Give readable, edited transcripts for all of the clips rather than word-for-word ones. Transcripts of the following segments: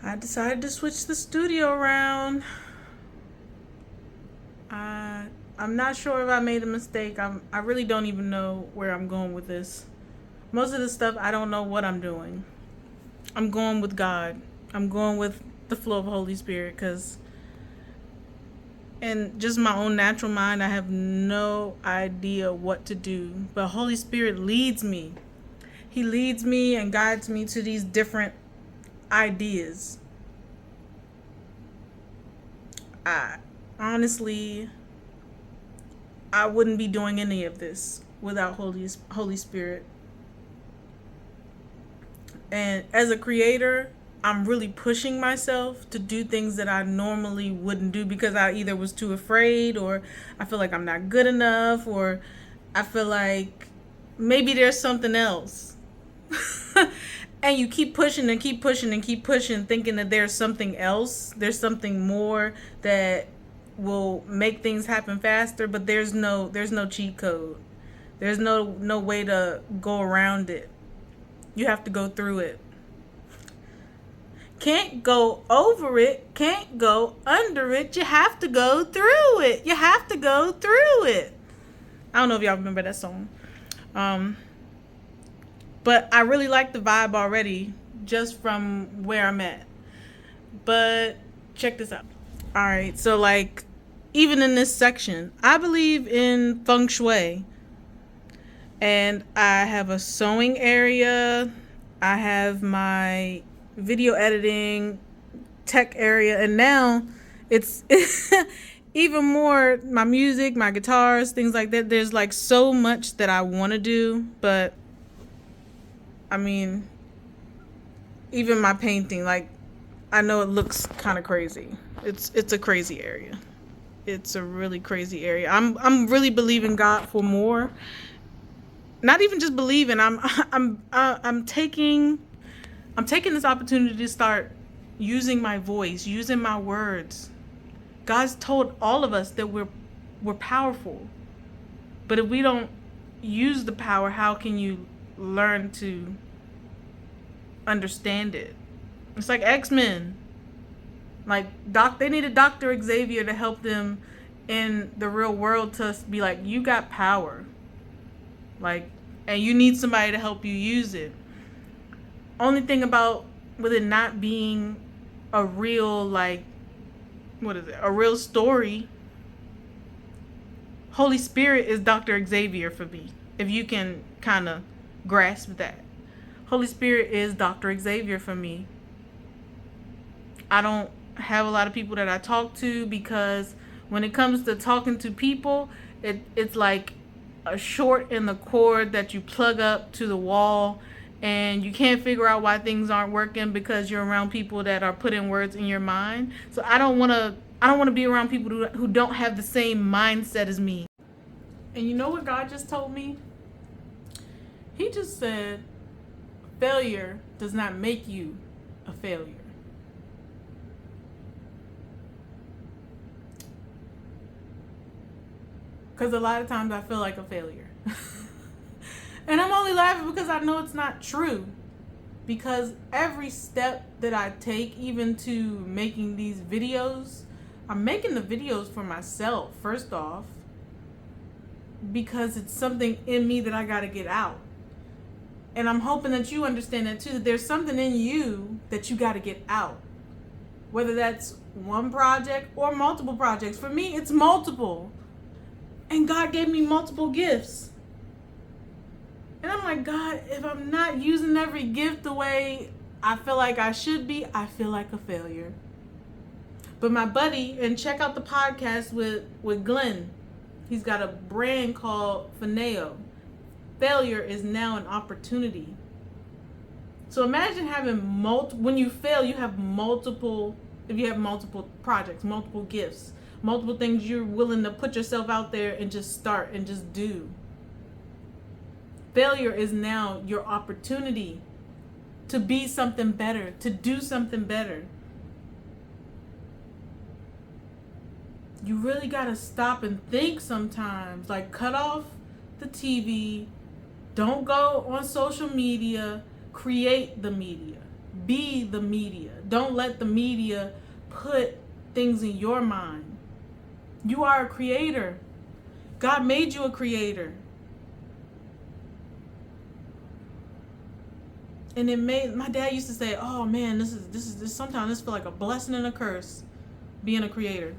I decided to switch the studio around. I'm not sure if I made a mistake. I really don't even know where I'm going with this. Most of the stuff I don't know what I'm doing. I'm going with God. I'm going with the flow of Holy Spirit because in just my own natural mind I have no idea what to do. But Holy Spirit leads me. He leads me and guides me to these different ideas. I honestly I wouldn't be doing any of this without Holy Spirit. And as a creator, I'm really pushing myself to do things that I normally wouldn't do because I either was too afraid or I feel like I'm not good enough or I feel like maybe there's something else. And you keep pushing and keep pushing and keep pushing thinking that there's something else, there's something more that will make things happen faster, but there's no cheat code. There's no way to go around it. You have to go through it. Can't go over it, can't go under it. You have to go through it. You have to go through it. I don't know if y'all remember that song. But I really like the vibe already just from where I'm at. But check this out. All right, so like even in this section, I believe in feng shui. And I have a sewing area. I have my video editing tech area, and now it's even more my music, my guitars, things like that. There's like so much that I want to do, but I mean, even my painting, like I know it looks kind of crazy. It's a crazy area. It's a really crazy area. I'm really believing God for more. Not even just believing. I'm taking this opportunity to start using my voice, using my words. God's told all of us that we're powerful. But if we don't use the power, how can you learn to understand it? It's like X-Men. Like they needed Dr. Xavier to help them in the real world to be like, you got power. Like, and you need somebody to help you use it. Only thing about with it not being a real, like, what is it? A real story. Holy Spirit is Dr. Xavier for me. If you can kind of grasp that. Holy Spirit is Dr. Xavier for me. I don't have a lot of people that I talk to because when it comes to talking to people, it's like a short in the cord that you plug up to the wall and you can't figure out why things aren't working because you're around people that are putting words in your mind. So I don't want to be around people who don't have the same mindset as me. And you know what God just told me? He just said failure does not make you a failure. Because a lot of times I feel like a failure. And I'm only laughing because I know it's not true. Because every step that I take, even to making these videos, I'm making the videos for myself, first off. Because it's something in me that I got to get out. And I'm hoping that you understand that too. That there's something in you that you got to get out. Whether that's one project or multiple projects. For me, it's multiple. And God gave me multiple gifts. And I'm like, God, if I'm not using every gift the way I feel like I should be, I feel like a failure. But my buddy, and check out the podcast with Glenn. He's got a brand called Fineo. Failure is now an opportunity. So imagine having when you fail, you have multiple, if you have multiple projects, multiple gifts, multiple things you're willing to put yourself out there and just start and just do. Failure is now your opportunity to be something better, to do something better. You really got to stop and think sometimes. Like, cut off the TV. Don't go on social media. Create the media. be the media. Don't let the media put things in your mind. You are a creator. God made you a creator. And it made, my dad used to say, oh man, this sometimes this feels like a blessing and a curse, being a creator.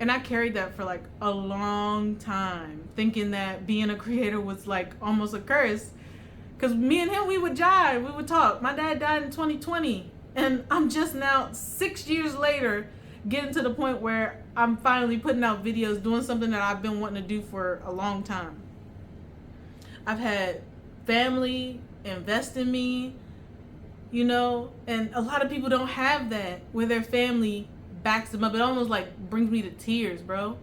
And I carried that for like a long time, thinking that being a creator was like almost a curse. Because me and him, we would jive, we would talk. My dad died in 2020. And I'm just now, 6 years later, getting to the point where I'm finally putting out videos, doing something that I've been wanting to do for a long time. I've had family invest in me, you know, and a lot of people don't have that where their family backs them up. It almost like brings me to tears, bro.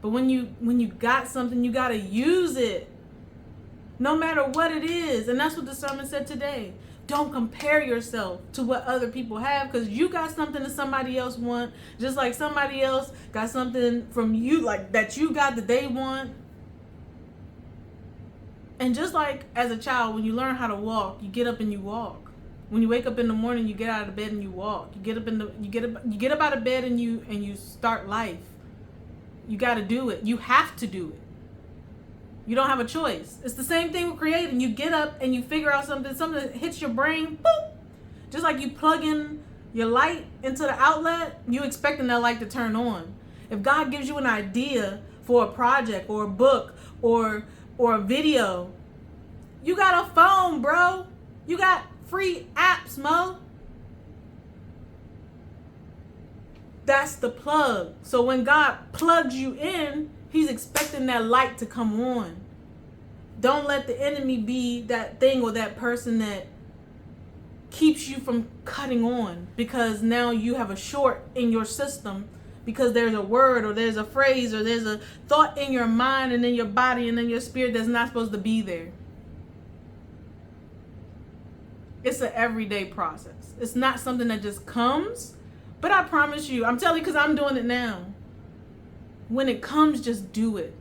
But when you got something, you gotta use it, no matter what it is. And that's what the sermon said today. Don't compare yourself to what other people have, because you got something that somebody else want, just like somebody else got something from you like that you got that they want. And just like as a child, when you learn how to walk, you get up and you walk. When you wake up in the morning, you get out of bed and you walk. You get up out of bed and you start life. You got to do it. You have to do it. You don't have a choice. It's the same thing with creating. You get up and you figure out something that hits your brain, boop. Just like you plug in your light into the outlet, you expecting that light to turn on. If God gives you an idea for a project or a book or a video, you got a phone, bro. You got free apps, Mo. That's the plug. So when God plugs you in, he's expecting that light to come on. Don't let the enemy be that thing or that person that keeps you from cutting on, because now you have a short in your system because there's a word or there's a phrase or there's a thought in your mind and in your body and in your spirit that's not supposed to be there. It's an everyday process. It's not something that just comes. But I promise you, I'm telling you because I'm doing it now. When it comes, just do it.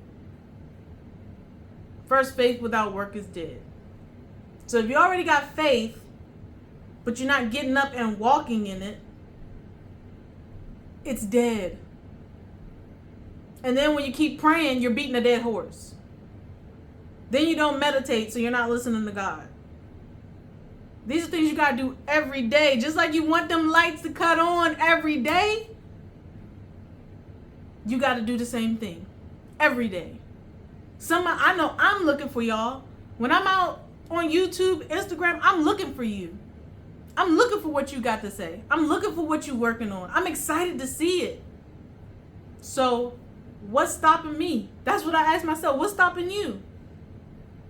First, faith without work is dead. So if you already got faith, but you're not getting up and walking in it, it's dead. And then when you keep praying, you're beating a dead horse. Then you don't meditate, so you're not listening to God. These are things you got to do every day. Just like you want them lights to cut on every day, you got to do the same thing every day. I know I'm looking for y'all. When I'm out on YouTube, Instagram, I'm looking for you. I'm looking for what you got to say. I'm looking for what you're working on. I'm excited to see it. So what's stopping me? That's what I ask myself. What's stopping you?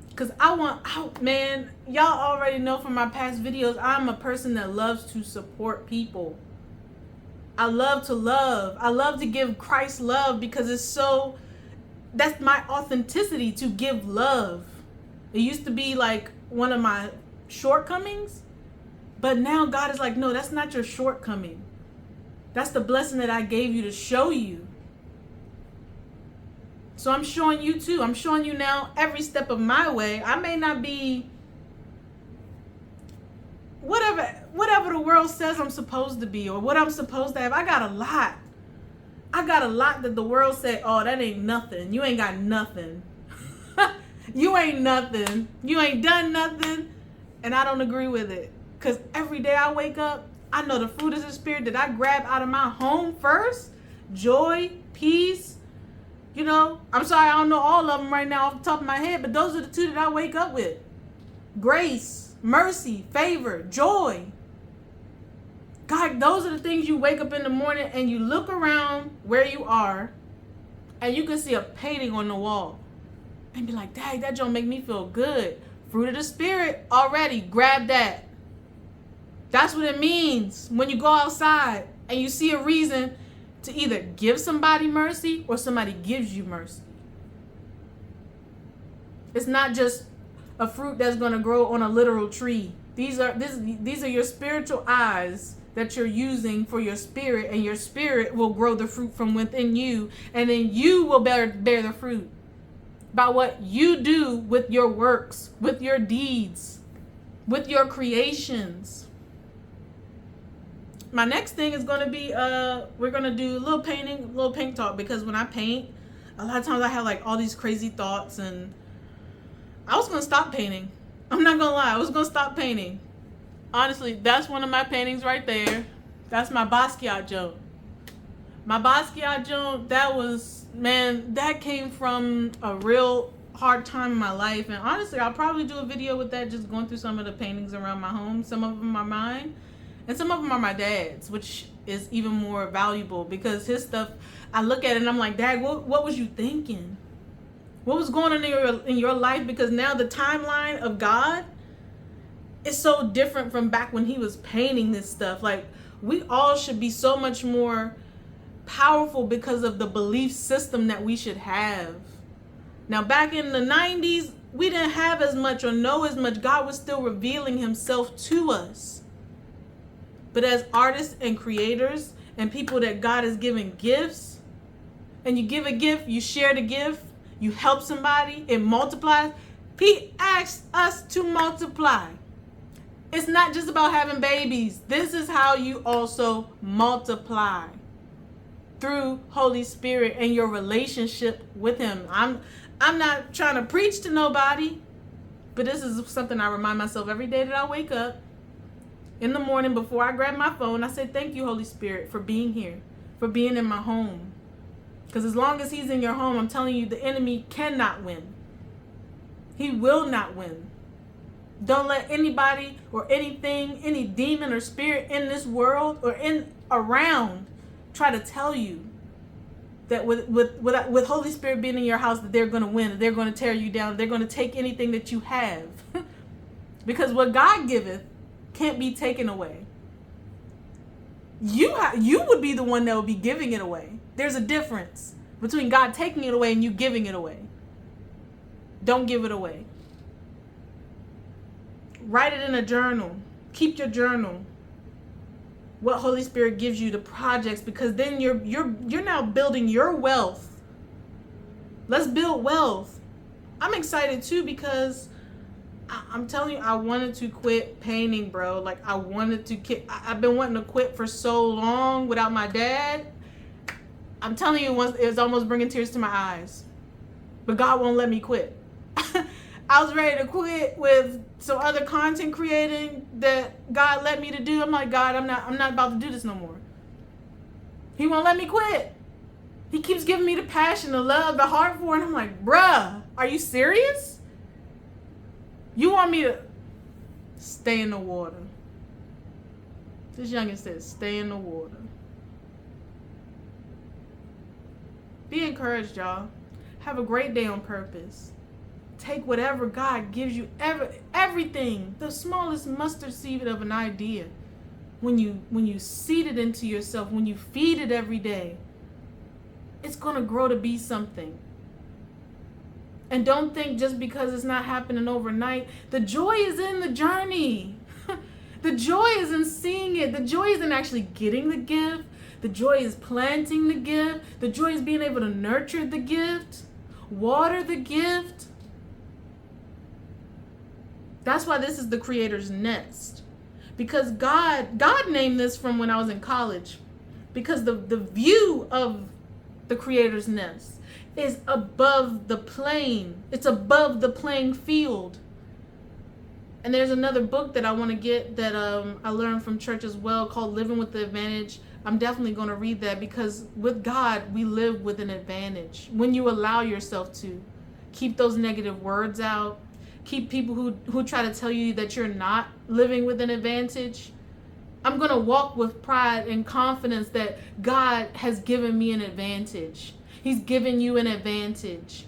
Because man, y'all already know from my past videos, I'm a person that loves to support people. I love to love. I love to give Christ love because that's my authenticity, to give love. It used to be like one of my shortcomings, but now God is like, no, that's not your shortcoming. That's the blessing that I gave you to show you. So I'm showing you too. I'm showing you now every step of my way. I may not be whatever the world says I'm supposed to be or what I'm supposed to have. I got a lot. That the world say, oh, that ain't nothing. You ain't got nothing. You ain't nothing. You ain't done nothing. And I don't agree with it. Because every day I wake up, I know the fruit of the Spirit that I grab out of my home first. Joy, peace. You know, I'm sorry, I don't know all of them right now off the top of my head, but those are the two that I wake up with. Grace, mercy, favor, joy. God, those are the things you wake up in the morning and you look around where you are and you can see a painting on the wall and be like, dang, that don't make me feel good. Fruit of the Spirit already. Grab that. That's what it means when you go outside and you see a reason to either give somebody mercy or somebody gives you mercy. It's not just a fruit that's going to grow on a literal tree. These are your spiritual eyes that you're using for your spirit, and your spirit will grow the fruit from within you, and then you will bear the fruit by what you do with your works, with your deeds. with your creations. My next thing is going to be we're going to do a little painting, a little paint talk, because when I paint, a lot of times I have like all these crazy thoughts, and I was going to stop painting. I'm not going to lie, I was going to stop painting. Honestly, that's one of my paintings right there. That's my Basquiat joke. My Basquiat joke, that was, man, that came from a real hard time in my life. And honestly, I'll probably do a video with that, just going through some of the paintings around my home. Some of them are mine, and some of them are my dad's, which is even more valuable, because his stuff, I look at it and I'm like, Dad, what was you thinking? What was going on in your life? Because now the timeline of God is so different from back when he was painting this stuff. Like, we all should be so much more powerful because of the belief system that we should have. Now, back in the 90s, we didn't have as much or know as much. God was still revealing himself to us. But as artists and creators and people that God has given gifts, and you give a gift, you share the gift, you help somebody, it multiplies. He asked us to multiply. It's not just about having babies. This is how you also multiply, through Holy Spirit and your relationship with him. I'm not trying to preach to nobody, but this is something I remind myself every day that I wake up. In the morning before I grab my phone, I say, thank you, Holy Spirit, for being here, for being in my home. Because as long as he's in your home, I'm telling you, the enemy cannot win. He will not win. Don't let anybody or anything, any demon or spirit in this world or around try to tell you that with Holy Spirit being in your house, that they're going to win, that they're going to tear you down, they're going to take anything that you have. Because what God giveth can't be taken away. You would be the one that would be giving it away. There's a difference between God taking it away and you giving it away. Don't give it away. Write it in a journal. Keep your journal. What Holy Spirit gives you, the projects, because then you're now building your wealth. Let's build wealth. I'm excited too, because I'm telling you, I wanted to quit painting, bro. Like, I wanted to I've been wanting to quit for so long without my dad. I'm telling you, it was almost bringing tears to my eyes. But God won't let me quit. I was ready to quit with some other content creating that God led me to do. I'm like, God, I'm not about to do this no more. He won't let me quit. He keeps giving me the passion, the love, the heart for it. And I'm like, bruh, are you serious? You want me to stay in the water? This youngin says, stay in the water. Be encouraged, y'all. Have a great day on purpose. Take whatever God gives you, everything, the smallest mustard seed of an idea. When you seed it into yourself, when you feed it every day, it's going to grow to be something. And don't think just because it's not happening overnight. The joy is in the journey. The joy is in seeing it. The joy is in actually getting the gift. The joy is planting the gift. The joy is being able to nurture the gift, water the gift. That's why this is the Creator's Nest. Because God named this from when I was in college. Because the view of the Creator's Nest is above the plane. It's above the playing field. And there's another book that I want to get that I learned from church as well, called Living with the Advantage. I'm definitely going to read that, because with God, we live with an advantage. When you allow yourself to keep those negative words out, keep people who try to tell you that you're not living with an advantage. I'm going to walk with pride and confidence that God has given me an advantage. He's given you an advantage.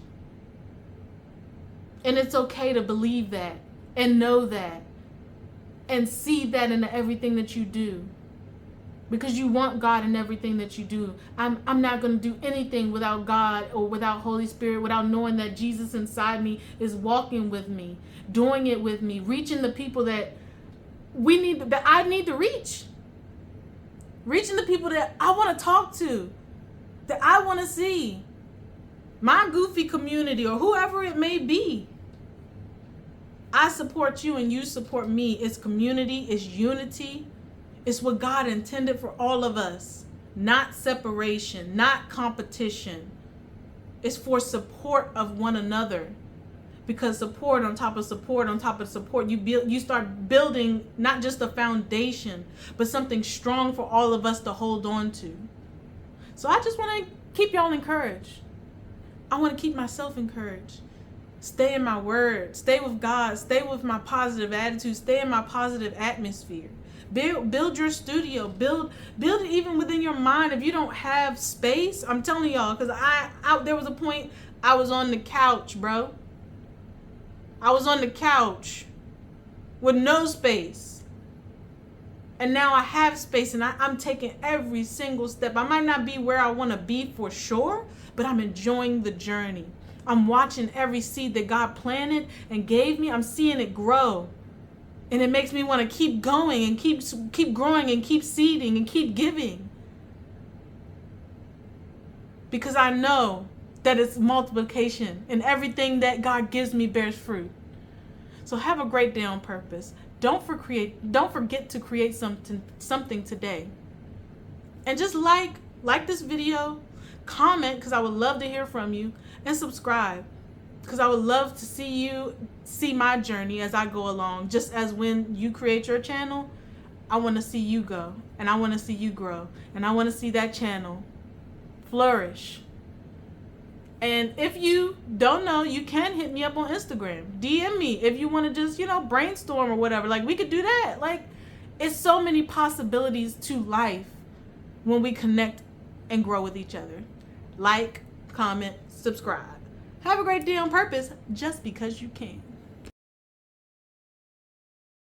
And it's okay to believe that and know that and see that in everything that you do. Because you want God in everything that you do. I'm not going to do anything without God or without Holy Spirit, without knowing that Jesus inside me is walking with me, doing it with me, reaching the people that I need to reach. Reaching the people that I want to talk to, that I want to see. My goofy community or whoever it may be. I support you and you support me. It's community, it's unity. It's what God intended for all of us. Not separation, not competition. It's for support of one another. Because support on top of support on top of support, you start building not just a foundation, but something strong for all of us to hold on to. So I just want to keep y'all encouraged. I want to keep myself encouraged. Stay in my word. Stay with God. Stay with my positive attitude. Stay in my positive atmosphere. Build your studio. Build it even within your mind. If you don't have space, I'm telling y'all, because there was a point I was on the couch, bro. I was on the couch with no space. And now I have space, and I'm taking every single step. I might not be where I want to be for sure, but I'm enjoying the journey. I'm watching every seed that God planted and gave me. I'm seeing it grow. And it makes me want to keep going and keep growing and keep seeding and keep giving. Because I know that it's multiplication, and everything that God gives me bears fruit. So have a great day on purpose. Don't forget to create something today. And just like this video, comment, because I would love to hear from you, and subscribe, because I would love to see my journey as I go along. Just as when you create your channel, I want to see you go, and I want to see you grow, and I want to see that channel flourish. And if you don't know, you can hit me up on Instagram. DM me if you want to just, brainstorm or whatever. Like, we could do that. Like, it's so many possibilities to life when we connect and grow with each other. Like, comment, subscribe. Have a great day on purpose, just because you can.